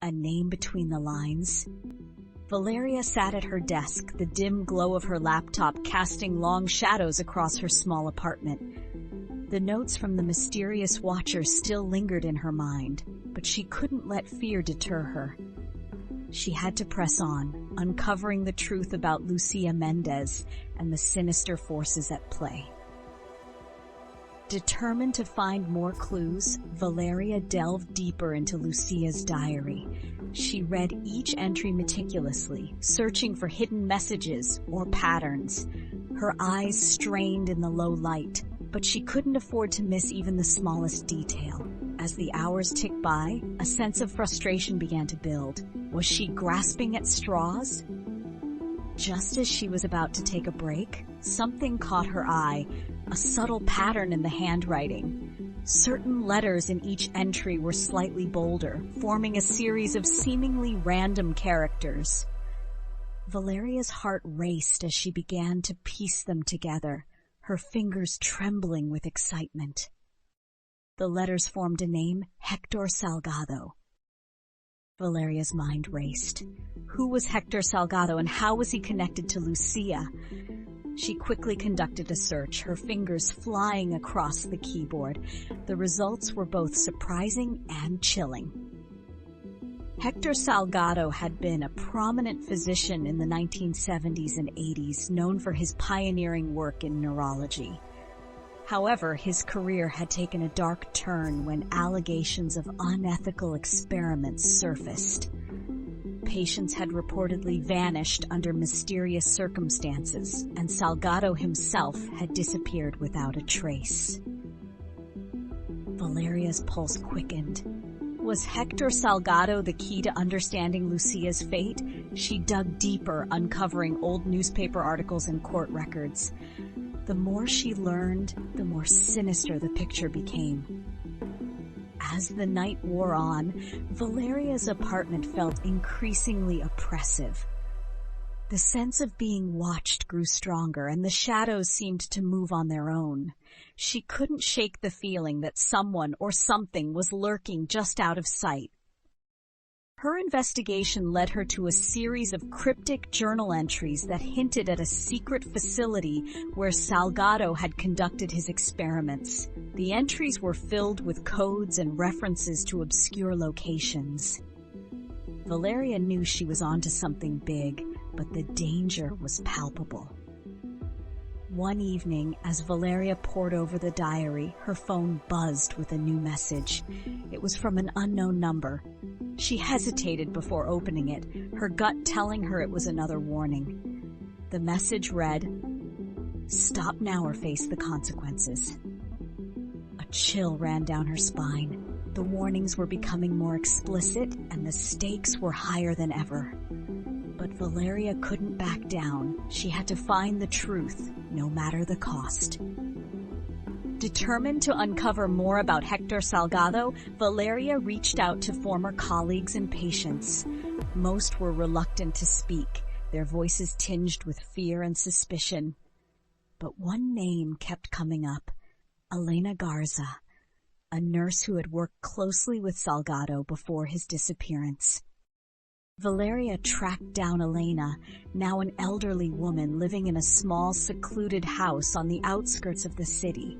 A name between the lines. Valeria sat at her desk, the dim glow of her laptop casting long shadows across her small apartment. The notes from the mysterious watcher still lingered in her mind, but she couldn't let fear deter her. She had to press on, uncovering the truth about Lucía Méndez and the sinister forces at play. Determined to find more clues, Valeria delved deeper into Lucía's diary. She read each entry meticulously, searching for hidden messages or patterns. Her eyes strained in the low light, but she couldn't afford to miss even the smallest detail. As the hours ticked by, a sense of frustration began to build. Was she grasping at straws? Just as she was about to take a break, something caught her eye, a subtle pattern in the handwriting. Certain letters in each entry were slightly bolder, forming a series of seemingly random characters. Valeria's heart raced as she began to piece them together, her fingers trembling with excitement. The letters formed a name, Héctor Salgado. Valeria's mind raced. Who was Héctor Salgado and how was he connected to Lucía? She quickly conducted a search, her fingers flying across the keyboard. The results were both surprising and chilling. Héctor Salgado had been a prominent physician in the 1970s and 80s, known for his pioneering work in neurology. However, his career had taken a dark turn when allegations of unethical experiments surfaced. Patients had reportedly vanished under mysterious circumstances, and Salgado himself had disappeared without a trace. Valeria's pulse quickened. Was Héctor Salgado the key to understanding Lucía's fate? She dug deeper, uncovering old newspaper articles and court records. The more she learned, the more sinister the picture became. As the night wore on, Valeria's apartment felt increasingly oppressive. The sense of being watched grew stronger, and the shadows seemed to move on their own. She couldn't shake the feeling that someone or something was lurking just out of sight. Her investigation led her to a series of cryptic journal entries that hinted at a secret facility where Salgado had conducted his experiments. The entries were filled with codes and references to obscure locations. Valeria knew she was onto something big, but the danger was palpable. One evening, as Valeria pored over the diary, her phone buzzed with a new message. It was from an unknown number. She hesitated before opening it, her gut telling her it was another warning. The message read, "Stop now or face the consequences." A chill ran down her spine. The warnings were becoming more explicit, and the stakes were higher than ever. But Valeria couldn't back down. She had to find the truth, no matter the cost. Determined to uncover more about Héctor Salgado, Valeria reached out to former colleagues and patients. Most were reluctant to speak, their voices tinged with fear and suspicion. But one name kept coming up, Elena Garza, a nurse who had worked closely with Salgado before his disappearance. Valeria tracked down Elena, now an elderly woman living in a small, secluded house on the outskirts of the city.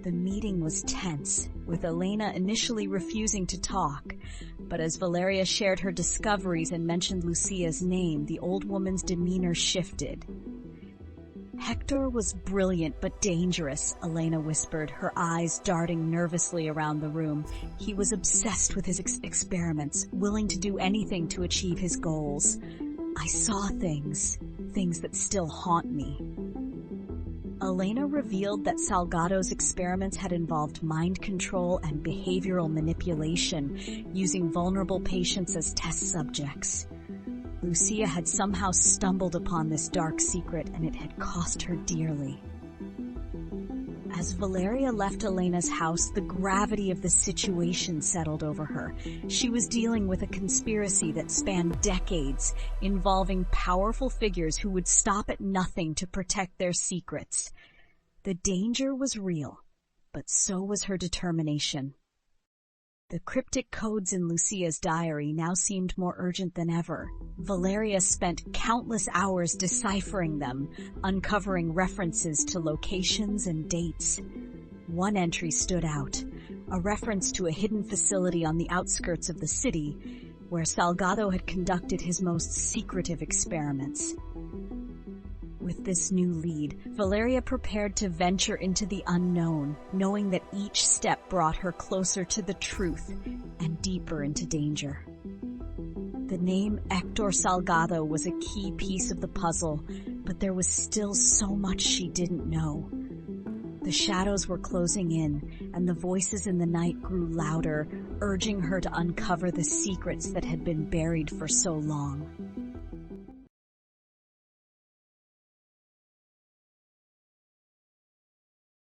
The meeting was tense, with Elena initially refusing to talk, but as Valeria shared her discoveries and mentioned Lucía's name, the old woman's demeanor shifted. "Héctor was brilliant but dangerous," Elena whispered, her eyes darting nervously around the room. "He was obsessed with his experiments, willing to do anything to achieve his goals. I saw things that still haunt me." Elena revealed that Salgado's experiments had involved mind control and behavioral manipulation, using vulnerable patients as test subjects. Lucía had somehow stumbled upon this dark secret, and it had cost her dearly. As Valeria left Elena's house, the gravity of the situation settled over her. She was dealing with a conspiracy that spanned decades, involving powerful figures who would stop at nothing to protect their secrets. The danger was real, but so was her determination. The cryptic codes in Lucia's diary now seemed more urgent than ever. Valeria spent countless hours deciphering them, uncovering references to locations and dates. One entry stood out, a reference to a hidden facility on the outskirts of the city, where Salgado had conducted his most secretive experiments. With this new lead, Valeria prepared to venture into the unknown, knowing that each step brought her closer to the truth and deeper into danger. The name Héctor Salgado was a key piece of the puzzle, but there was still so much she didn't know. The shadows were closing in, and the voices in the night grew louder, urging her to uncover the secrets that had been buried for so long.